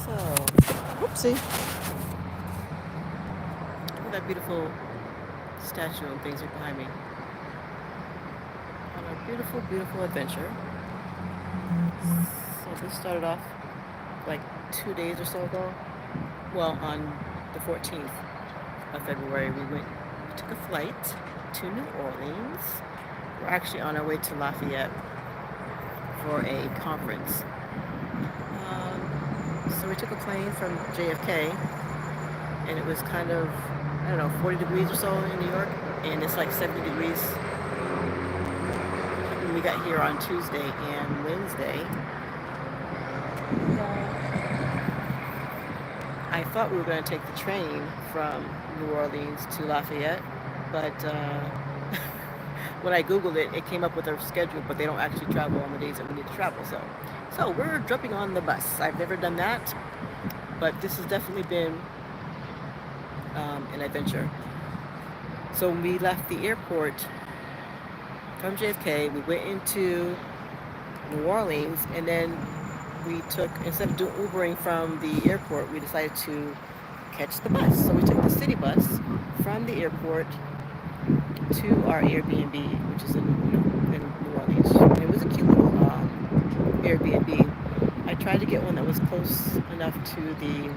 So, whoopsie. Look at that beautiful statue and things are behind me. On a beautiful, beautiful adventure. So this started off like 2 days or so ago. Well, on the 14th of February, we took a flight to New Orleans. We're actually on our way to Lafayette for a conference. So we took a plane from JFK, and it was kind of, I don't know, 40 degrees or so in New York, and it's like 70 degrees when we got here on Tuesday and Wednesday. I thought we were going to take the train from New Orleans to Lafayette, but when I Googled it, it came up with a schedule, but they don't actually travel on the days that we need to travel. So we're jumping on the bus. I've never done that, but this has definitely been an adventure. So when we left the airport from JFK, we went into New Orleans, and then we took, instead of Ubering from the airport, we decided to catch the bus. So we took the city bus from the airport to our Airbnb, which is in New Orleans. It was a cute little Airbnb. I tried to get one that was close enough to the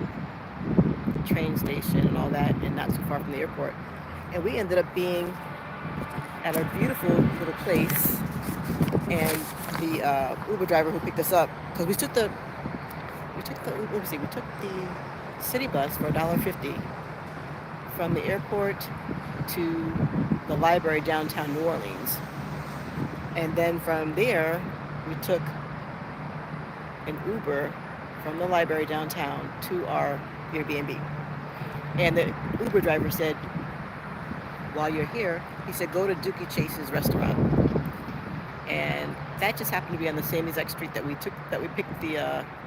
train station and all that, and not too far from the airport. And we ended up being at a beautiful little place, and the Uber driver who picked us up, because we took the city bus for $1.50 from the airport to the library downtown New Orleans, and then from there we took an Uber from the library downtown to our Airbnb. And the Uber driver said, while you're here, he said, go to Dooky Chase's Restaurant. And that just happened to be on the same exact street that we picked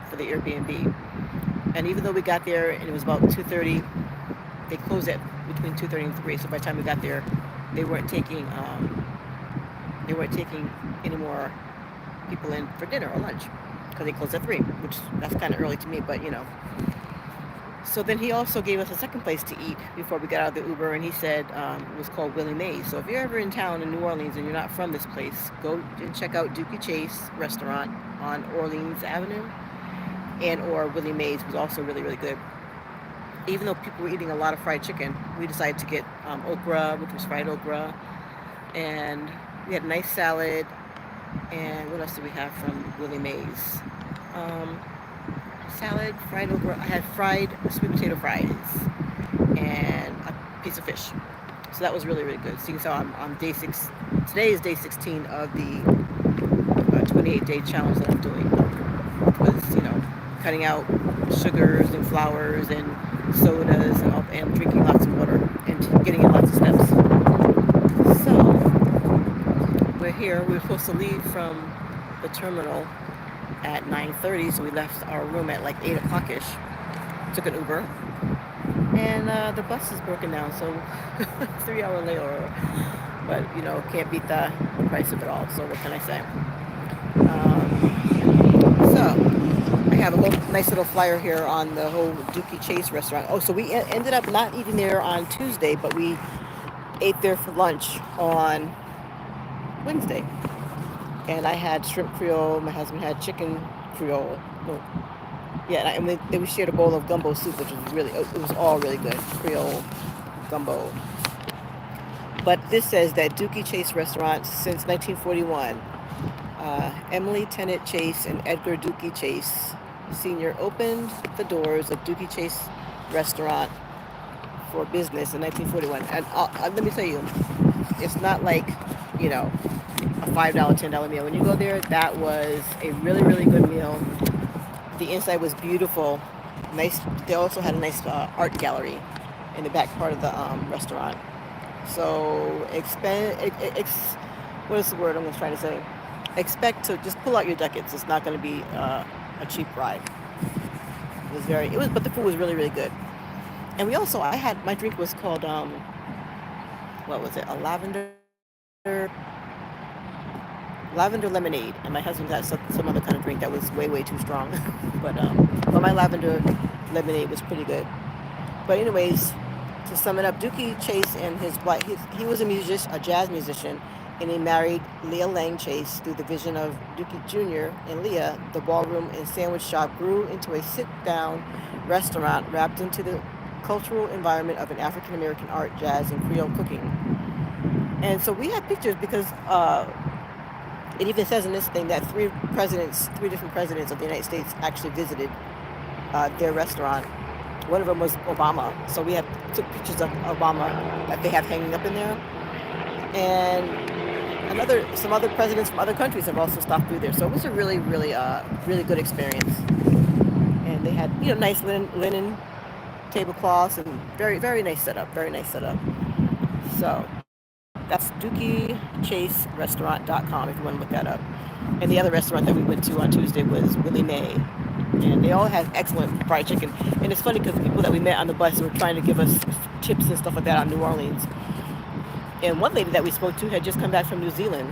for the Airbnb. And even though we got there and it was about 2:30, they closed at between 2:30 and 3. So by the time we got there, they weren't taking any more people in for dinner or lunch, because they closed at 3, which that's kind of early to me, but you know. So then he also gave us a second place to eat before we got out of the Uber, and he said it was called Willie Mays. So if you're ever in town in New Orleans and you're not from this place, go and check out Dooky Chase Restaurant on Orleans Avenue, and or Willie Mays was also really, really good. Even though people were eating a lot of fried chicken, we decided to get okra, which was fried okra, and we had a nice salad. And what else did we have from Willie Mays? Salad, fried okra. I had fried sweet potato fries and a piece of fish. So that was really, really good. So you can tell I'm on day 6. Today is day 16 of the 28-day challenge that I'm doing. It was, cutting out sugars and flours and sodas and drinking lots of water and getting in lots of steps. So we're here. We were supposed to leave from the terminal at 9:30, so we left our room at like 8 o'clock-ish. Took an Uber, and the bus is broken down, so 3-hour layover. But can't beat the price of it all. So what can I say? So I have a nice little flyer here on the whole Dooky Chase Restaurant. Oh, so we ended up not eating there on Tuesday, but we ate there for lunch on Wednesday. And I had shrimp Creole. My husband had chicken Creole. Well, yeah, and we shared a bowl of gumbo soup, which was it was all really good. Creole gumbo. But this says that Dooky Chase Restaurant since 1941. Emily Tennant Chase and Edgar Dooky Chase Sr. opened the doors of Dooky Chase Restaurant for business in 1941. And let me tell you, it's not like, a $5, $10 meal. When you go there, that was a really, really good meal. The inside was beautiful. Nice. They also had a nice art gallery in the back part of the restaurant. So what is the word I'm trying to say? Expect to just pull out your ducats. It's not going to be a cheap ride. But the food was really, really good. And my drink was called what was it? A lavender lavender lemonade, and my husband got some other kind of drink that was way too strong. But my lavender lemonade was pretty good. But anyways, to sum it up, Dooky Chase and his wife, he was a jazz musician, and he married Leah Lang Chase. Through the vision of Dooky Jr. and Leah, the ballroom and sandwich shop grew into a sit-down restaurant wrapped into the cultural environment of an African American art, jazz, and Creole cooking. And so we have pictures because it even says in this thing that three different presidents of the United States actually visited their restaurant. One of them was Obama, so we took pictures of Obama that they have hanging up in there, and some other presidents from other countries have also stopped through there. So it was a really good experience, and they had nice linen tablecloths and very nice setup, So that's DookyChaseRestaurant.com if you want to look that up. And the other restaurant that we went to on Tuesday was Willie Mae. And they all had excellent fried chicken. And it's funny because the people that we met on the bus were trying to give us tips and stuff like that on New Orleans. And one lady that we spoke to had just come back from New Zealand.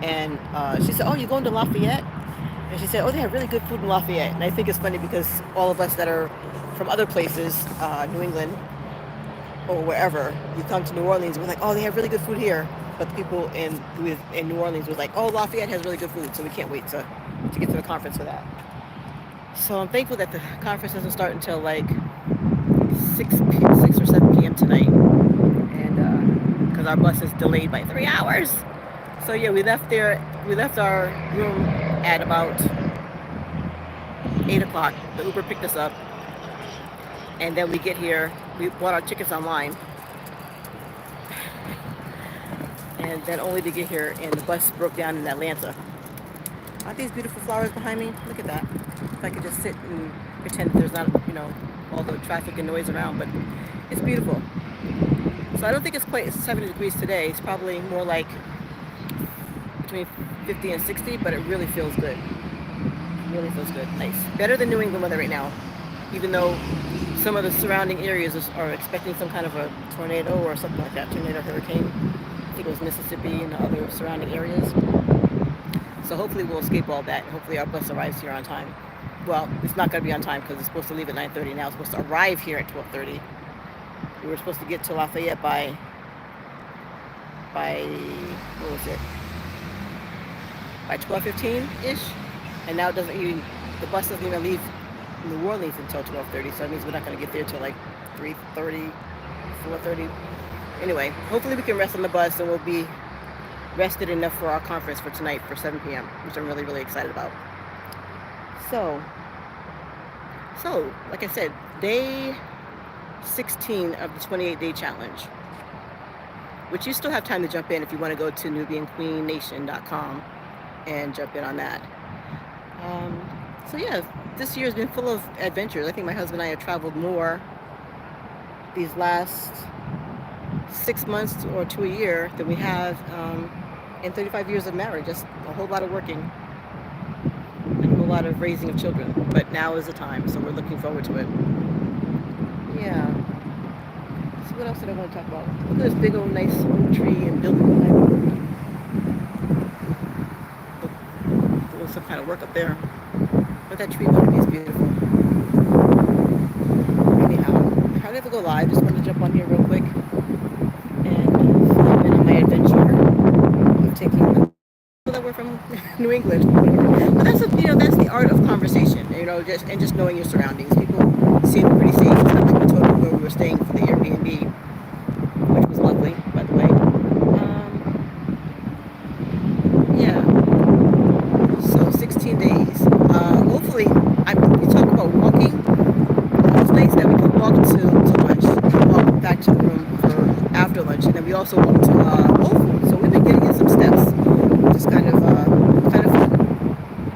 And she said, "Oh, you're going to Lafayette?" And she said, "Oh, they have really good food in Lafayette." And I think it's funny because all of us that are from other places, New England or wherever, you come to New Orleans, we're like, "Oh, they have really good food here." But the people in New Orleans was like, "Oh, Lafayette has really good food." So we can't wait to get to the conference for that. So I'm thankful that the conference doesn't start until like 6 or 7 p.m. tonight, and because our bus is delayed by 3 hours. So yeah, we left our room at about 8 o'clock. The Uber picked us up, and then we get here. We bought our tickets online, and then only to get here, and the bus broke down in Atlanta. Aren't these beautiful flowers behind me? Look at that. If I could just sit and pretend that there's not, all the traffic and noise around, but it's beautiful. So I don't think it's quite 70 degrees today. It's probably more like between 50 and 60, but it really feels good. Nice. Better than New England weather right now, even though some of the surrounding areas are expecting some kind of a tornado or something like that, hurricane. I think it was Mississippi and the other surrounding areas. So hopefully we'll escape all that. Hopefully our bus arrives here on time. Well, it's not going to be on time because it's supposed to leave at 9:30. Now it's supposed to arrive here at 12:30. We were supposed to get to Lafayette by what was it? By 12:15-ish. And now the bus doesn't even leave New Orleans until 12:30. So that means we're not going to get there till like 3:30, 4:30. Anyway, hopefully we can rest on the bus and we'll be rested enough for our conference for tonight for 7 p.m., which I'm really excited about. So like I said, day 16 of the 28-day challenge, which you still have time to jump in if you want to go to NubianQueenNation.com and jump in on that. So yeah, this year has been full of adventures. I think my husband and I have traveled more these last 6 months or to a year than we have in 35 years of marriage. Just a whole lot of working and a whole lot of raising of children. But now is the time, so we're looking forward to it. Yeah. So what else did I want to talk about? Look at this big old nice oak tree and building behind me. Doing some kind of work up there. But that tree behind me is beautiful. Anyhow, I never go live. Just wanted to jump on here real quick and I've been on my adventure of taking people that were from New England. But that's the art of conversation, just knowing your surroundings. People seem pretty safe. It's not like we told them where we were staying for the Airbnb, which was lovely, by the way. Yeah. So 16 days. Hopefully, you talk about walking. It's nice that we could walk to lunch, walk back to the room for after lunch, and then we also walked to Whole Foods. So we've been getting in some steps, which is kind of fun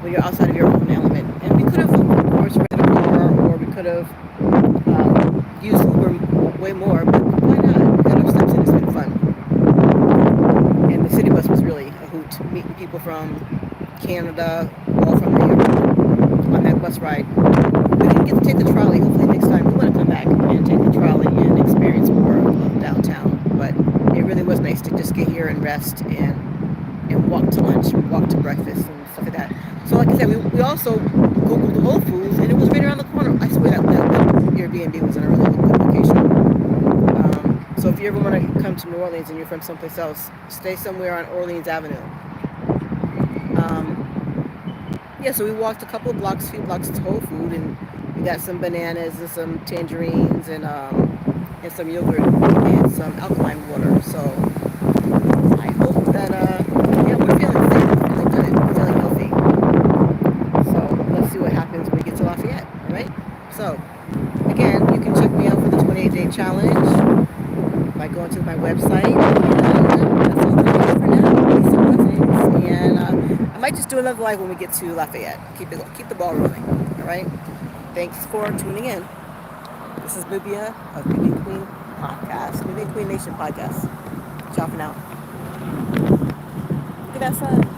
when you're outside of your own element. And we could have, of course, rented a car, or we could have used Uber way more, but why not? We got our steps in. It's been fun. And the city bus was really a hoot, meeting people from Canada, all from there on that bus ride. We didn't get to take the trolley. Hopefully next time we want to come back and take the trolley and experience more of downtown. But it really was nice to just get here and rest and and walk to lunch, walk to breakfast, and stuff like that. So, like I said, we also Googled Whole Foods, and it was right around the corner. I swear that Airbnb was in a really good location. So if you ever want to come to New Orleans and you're from someplace else, stay somewhere on Orleans Avenue. Yeah, so we walked a couple of blocks, few blocks to Whole Food, and we got some bananas and some tangerines and some yogurt and some alkaline water. So I hope that yeah, we're feeling safe, we're feeling good, we're feeling healthy. So let's see what happens when we get to Lafayette. All right. So again, you can check me out for the 28-day challenge by going to my website. And that's all that I have for now. Peace and blessings. And I might just do another live when we get to Lafayette. Keep the ball rolling. All right. Thanks for tuning in. This is Nubia of NubianQueen Podcast, NubianQueen Nation Podcast. Ciao for now. Look at that sun.